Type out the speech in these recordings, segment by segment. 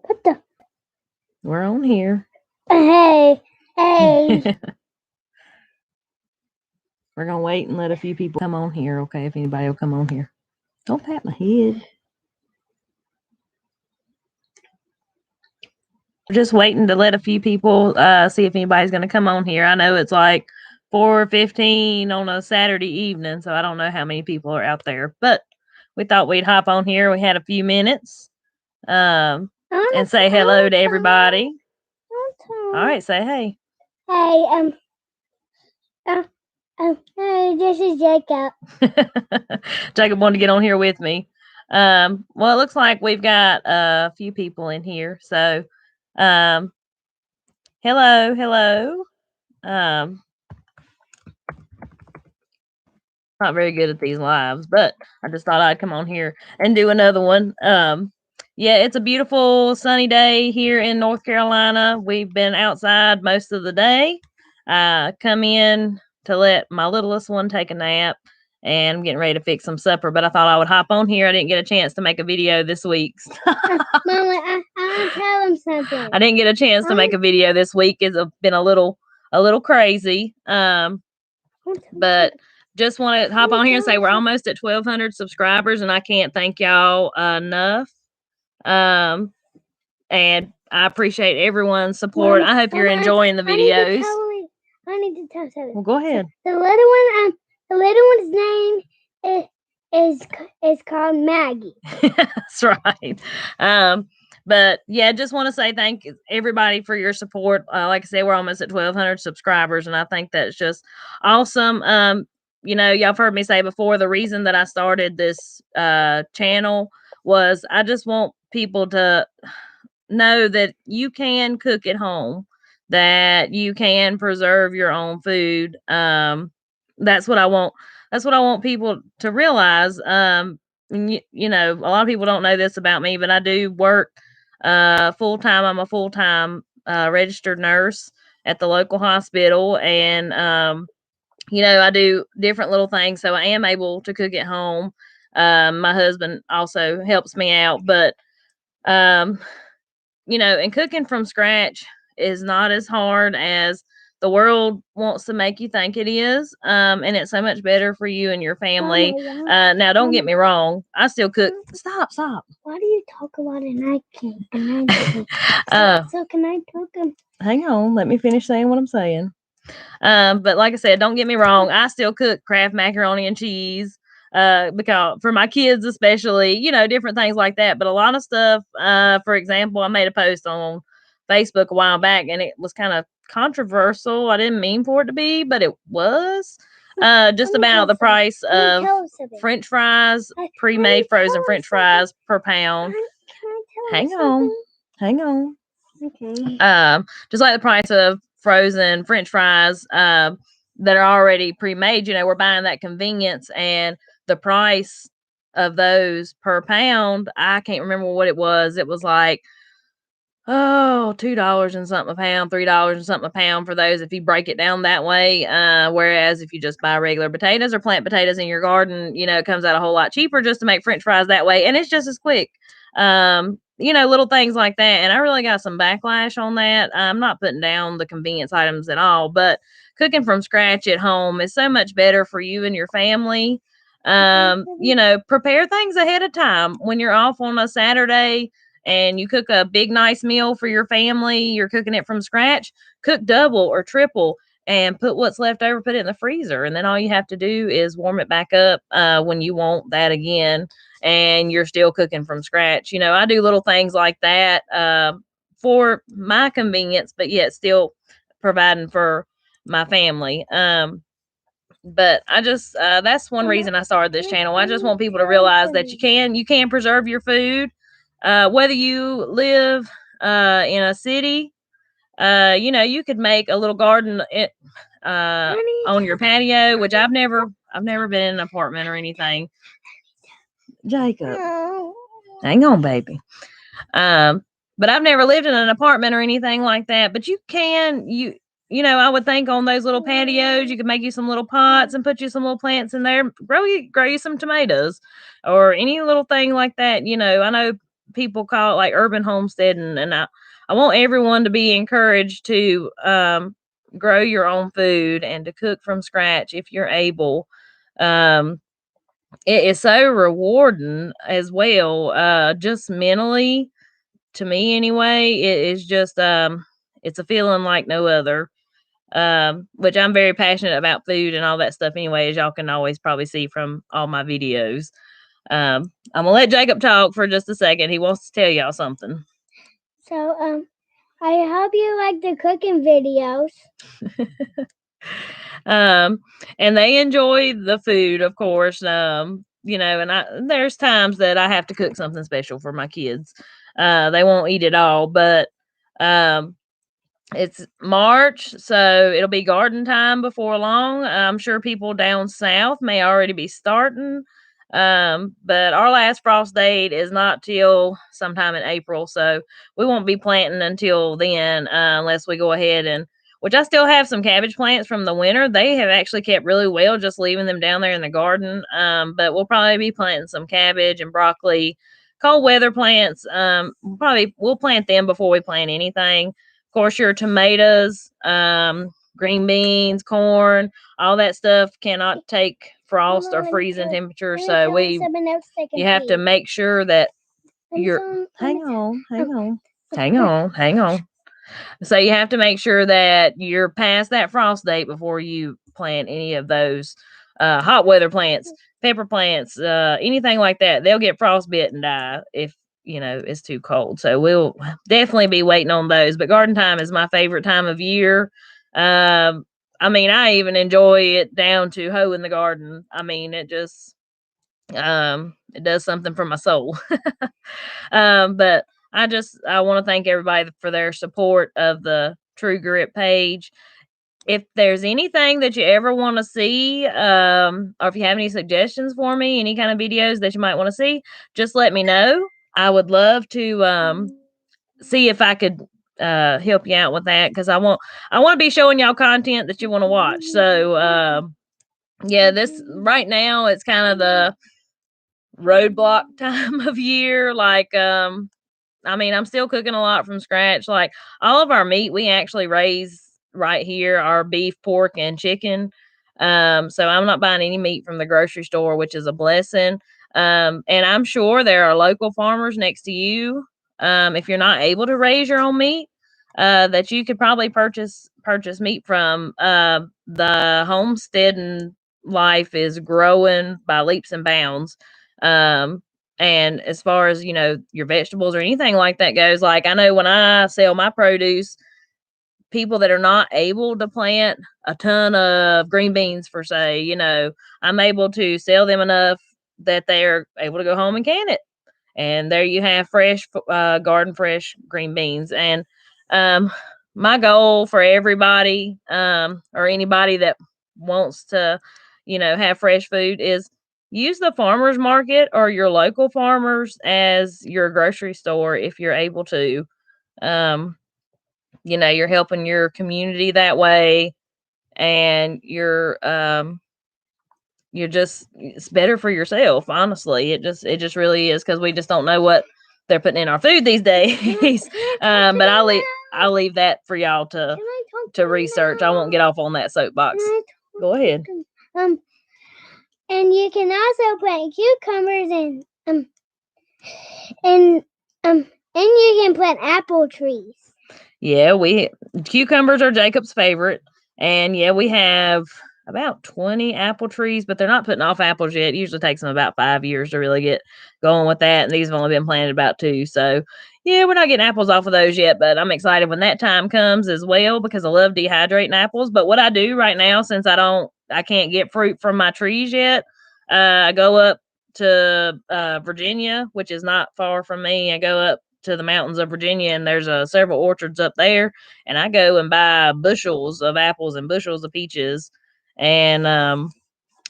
What the? We're on here. Hey. We're going to wait and let a few people come on here, okay, if anybody will come on here. Don't pat my head. We're just waiting to let a few people see if anybody's going to come on here. I know it's like 4:15 on a Saturday evening, so I don't know how many people are out there. But we thought we'd hop on here. We had a few minutes and say hello to everybody. All right, say hey. Hey, hey, this is Jacob. Jacob wanted to get on here with me. Well, it looks like we've got a few people in here. So, hello. Not very good at these lives, but I just thought I'd come on here and do another one. Yeah, it's a beautiful sunny day here in North Carolina. We've been outside most of the day. Come in to let my littlest one take a nap, and I'm getting ready to fix some supper, but I thought I would hop on here. I didn't get a chance to make a video this week. Mama, I want to tell him something. I didn't get a chance to make a video this week. It's been a little crazy. But just want to hop on here and say we're almost at 1,200 subscribers, and I can't thank y'all enough. And I appreciate everyone's support. I hope you're enjoying the videos. I need to tell something. Well, go ahead. The little one's name is called Maggie. That's right. But yeah, just want to say thank everybody for your support. Like I said, we're almost at 1,200 subscribers, and I think that's just awesome. You know, y'all have heard me say before, the reason that I started this channel was I just want people to know that you can cook at home, that you can preserve your own food. That's what I want. That's what I want people to realize. You know, a lot of people don't know this about me, but I do work full time. I'm a full time registered nurse at the local hospital, and you know, I do different little things, so I am able to cook at home. My husband also helps me out, but you know, and cooking from scratch is not as hard as the world wants to make you think it is. And it's so much better for you and your family. Now, don't get me wrong. I still cook. Stop. Why do you talk a lot and I can't? So can I talk? Hang on. Let me finish saying what I'm saying. But like I said, don't get me wrong. I still cook Kraft macaroni and cheese. Because for my kids especially, you know, different things like that. But a lot of stuff, for example, I made a post on Facebook a while back, and it was kind of controversial. I didn't mean for it to be, but it was. Just about the price of French fries, pre-made frozen French fries per pound. Hang on. Okay. Just like the price of frozen French fries that are already pre-made. You know, we're buying that convenience, and the price of those per pound, I can't remember what it was. It was like, $2 and something a pound, $3 and something a pound for those if you break it down that way. Whereas if you just buy regular potatoes or plant potatoes in your garden, you know, it comes out a whole lot cheaper just to make French fries that way, and it's just as quick. You know, little things like that. And I really got some backlash on that. I'm not putting down the convenience items at all, but cooking from scratch at home is so much better for you and your family. You know, prepare things ahead of time. When you're off on a Saturday and you cook a big, nice meal for your family, you're cooking it from scratch, cook double or triple and put what's left over, put it in the freezer. And then all you have to do is warm it back up when you want that again. And you're still cooking from scratch. You know, I do little things like that for my convenience, but yet still providing for my family. But I just that's one reason I started this channel. I just want people to realize that you can preserve your food, whether you live in a city. You know, you could make a little garden on your patio, which I've never been in an apartment or anything. Jacob, hang on, baby. But I've never lived in an apartment or anything like that. But you can, you know, I would think on those little patios, you could make you some little pots and put you some little plants in there, grow you some tomatoes or any little thing like that. You know, I know people call it like urban homesteading, and I want everyone to be encouraged to grow your own food and to cook from scratch if you're able. It is so rewarding as well, just mentally, to me anyway. It is just it's a feeling like no other. Which I'm very passionate about food and all that stuff anyway, as y'all can always probably see from all my videos. I'm gonna let Jacob talk for just a second. He wants to tell y'all something. So, I hope you like the cooking videos. And they enjoy the food, of course. You know, and there's times that I have to cook something special for my kids. They won't eat it all, but it's March, so it'll be garden time before long. I'm sure people down south may already be starting. But our last frost date is not till sometime in April, so we won't be planting until then, unless we go ahead and which I still have some cabbage plants from the winter. They have actually kept really well, just leaving them down there in the garden. But we'll probably be planting some cabbage and broccoli, cold weather plants. We'll plant them before we plant anything. Of course, your tomatoes, green beans, corn, all that stuff cannot take frost or freezing temperature. So you have to make sure that you're hang on. So you have to make sure that you're past that frost date before you plant any of those hot weather plants, pepper plants, anything like that. They'll get frostbit and die if it's too cold. So we'll definitely be waiting on those. But garden time is my favorite time of year. I mean, I even enjoy it down to hoeing the garden. I mean, it just it does something for my soul. But I want to thank everybody for their support of the True Grit page. If there's anything that you ever want to see, or if you have any suggestions for me, any kind of videos that you might want to see, just let me know. I would love to see if I could help you out with that, because I want to be showing y'all content that you want to watch. So yeah, this right now it's kind of the roadblock time of year. Like I mean, I'm still cooking a lot from scratch. Like all of our meat we actually raise right here, our beef, pork, and chicken. So I'm not buying any meat from the grocery store, which is a blessing. And I'm sure there are local farmers next to you. If you're not able to raise your own meat, that you could probably purchase meat from. The homesteading life is growing by leaps and bounds. And as far as, your vegetables or anything like that goes, like I know when I sell my produce, people that are not able to plant a ton of green beans for say, I'm able to sell them enough that they're able to go home and can it. And there you have fresh, garden fresh green beans. And my goal for everybody, or anybody that wants to, have fresh food is use the farmers market or your local farmers as your grocery store if you're able to. You're helping your community that way, and it's better for yourself, honestly. It just really is, because we just don't know what they're putting in our food these days. But I'll leave that for y'all to research. I won't get off on that soapbox. Go ahead. And you can also plant cucumbers and you can plant apple trees. Yeah, cucumbers are Jacob's favorite. And yeah, we have about 20 apple trees, but they're not putting off apples yet. It usually takes them about 5 years to really get going with that. And these have only been planted about 2. So yeah, we're not getting apples off of those yet, but I'm excited when that time comes as well, because I love dehydrating apples. But what I do right now, since I can't get fruit from my trees yet, I go up to Virginia, which is not far from me. I go up to the mountains of Virginia, and there's several orchards up there, and I go and buy bushels of apples and bushels of peaches, and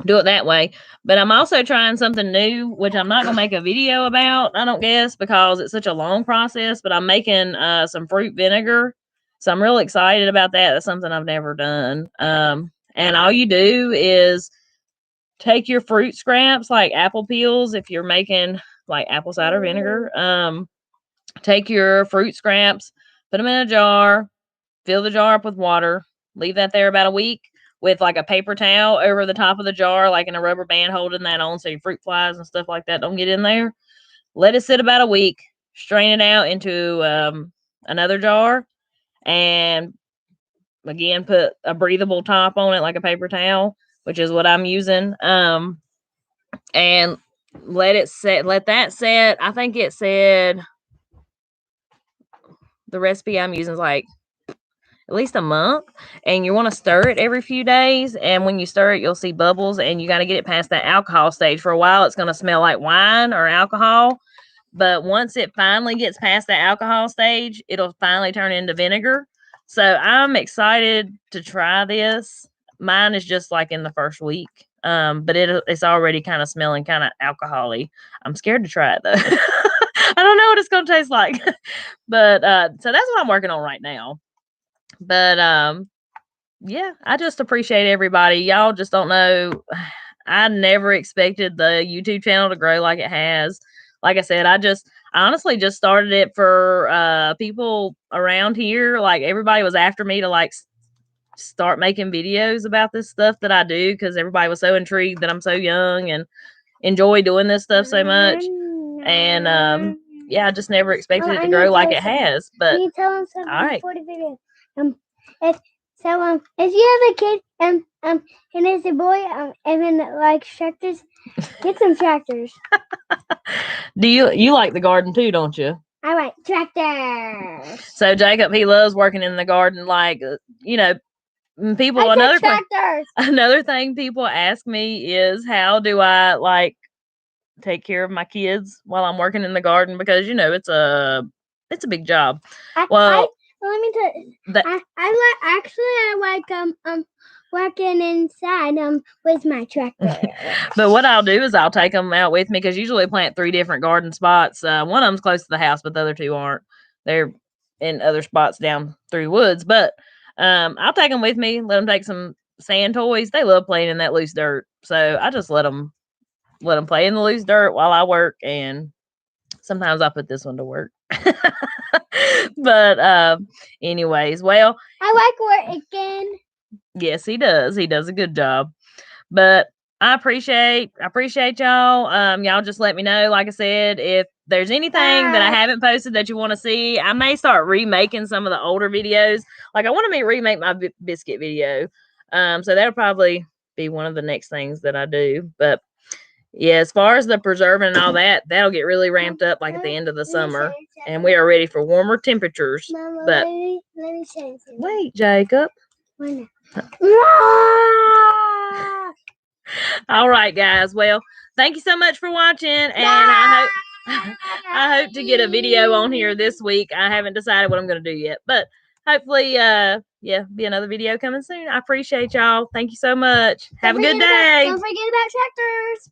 do it that way. But I'm also trying something new, which I'm not gonna make a video about, I don't guess, because it's such a long process. But I'm making some fruit vinegar, so I'm really excited about that. That's something I've never done. And all you do is take your fruit scraps, like apple peels, if you're making like apple cider vinegar, take your fruit scraps, put them in a jar, fill the jar up with water, leave that there about a week with like a paper towel over the top of the jar, like in a rubber band holding that on so your fruit flies and stuff like that don't get in there. Let it sit about a week, strain it out into another jar, and again, put a breathable top on it like a paper towel, which is what I'm using. And let it set, let that set. I think it said the recipe I'm using is like at least a month, and you want to stir it every few days. And when you stir it, you'll see bubbles, and you got to get it past that alcohol stage. For a while, it's going to smell like wine or alcohol. But once it finally gets past that alcohol stage, it'll finally turn into vinegar. So I'm excited to try this. Mine is just like in the first week. But it's already kind of smelling kind of alcohol-y. I'm scared to try it though. I don't know what it's gonna taste like. But so that's what I'm working on right now. But yeah, I just appreciate everybody. Y'all just don't know. I never expected the YouTube channel to grow like it has. Like I said, I honestly just started it for people around here. Like everybody was after me to like start making videos about this stuff that I do because everybody was so intrigued that I'm so young and enjoy doing this stuff so much. And yeah, I just never expected it to grow like it has. But you tell them something all right. before the video. If you have a kid and it's a boy and then like tractors, get some tractors. Do you like the garden too, don't you? I like tractors. So Jacob, he loves working in the garden. Like people. Another thing people ask me is how do I like take care of my kids while I'm working in the garden, because it's a big job. Let me tell you. I like working inside with my tractor. But what I'll do is I'll take them out with me, because usually I plant 3 different garden spots. One of them's close to the house, but the other 2 aren't. They're in other spots down through the woods. But I'll take them with me, let them take some sand toys. They love playing in that loose dirt, so I just let them play in the loose dirt while I work, and sometimes I put this one to work. But anyways, well, I like working. Yes, he does. He does a good job. But I appreciate y'all. Y'all just let me know, like I said, if there's anything that I haven't posted that you want to see. I may start remaking some of the older videos. Like I want to remake my biscuit video. So that'll probably be one of the next things that I do. But yeah, as far as the preserving and all that, that'll get really ramped up like at the end of the summer, and we are ready for warmer temperatures. Mama, but let me say something. Wait, Jacob. All right, guys. Well, thank you so much for watching, and I hope to get a video on here this week. I haven't decided what I'm going to do yet, but hopefully, be another video coming soon. I appreciate y'all. Thank you so much. Have a good day. Don't forget about tractors.